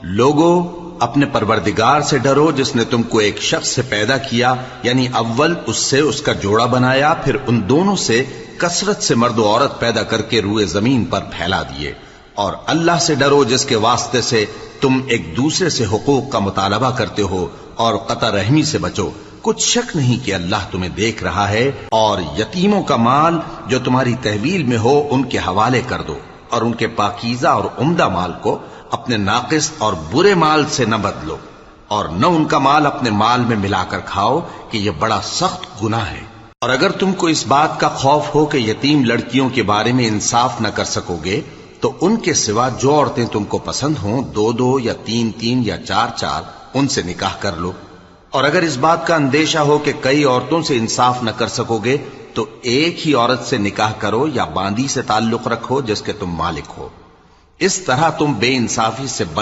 لوگو اپنے پروردگار سے ڈرو جس نے تم کو ایک شخص سے پیدا کیا، یعنی اول اس سے اس کا جوڑا بنایا، پھر ان دونوں سے کثرت سے مرد و عورت پیدا کر کے روئے زمین پر پھیلا دیے، اور اللہ سے ڈرو جس کے واسطے سے تم ایک دوسرے سے حقوق کا مطالبہ کرتے ہو، اور قطع رحمی سے بچو، کچھ شک نہیں کہ اللہ تمہیں دیکھ رہا ہے، اور یتیموں کا مال جو تمہاری تحویل میں ہو ان کے حوالے کر دو، اور ان کے پاکیزہ اور عمدہ مال کو اپنے ناقص اور برے مال سے نہ بدلو، اور نہ ان کا مال اپنے مال میں ملا کر کھاؤ کہ یہ بڑا سخت گناہ ہے۔ اور اگر تم کو اس بات کا خوف ہو کہ یتیم لڑکیوں کے بارے میں انصاف نہ کر سکو گے تو ان کے سوا جو عورتیں تم کو پسند ہوں، 2 یا 3 یا 4 ان سے نکاح کر لو۔ اور اگر اس بات کا اندیشہ ہو کہ کئی عورتوں سے انصاف نہ کر سکو گے تو ایک ہی عورت سے نکاح کرو یا باندی سے تعلق رکھو جس کے تم مالک ہو، اس طرح تم بے انصافی سے بچ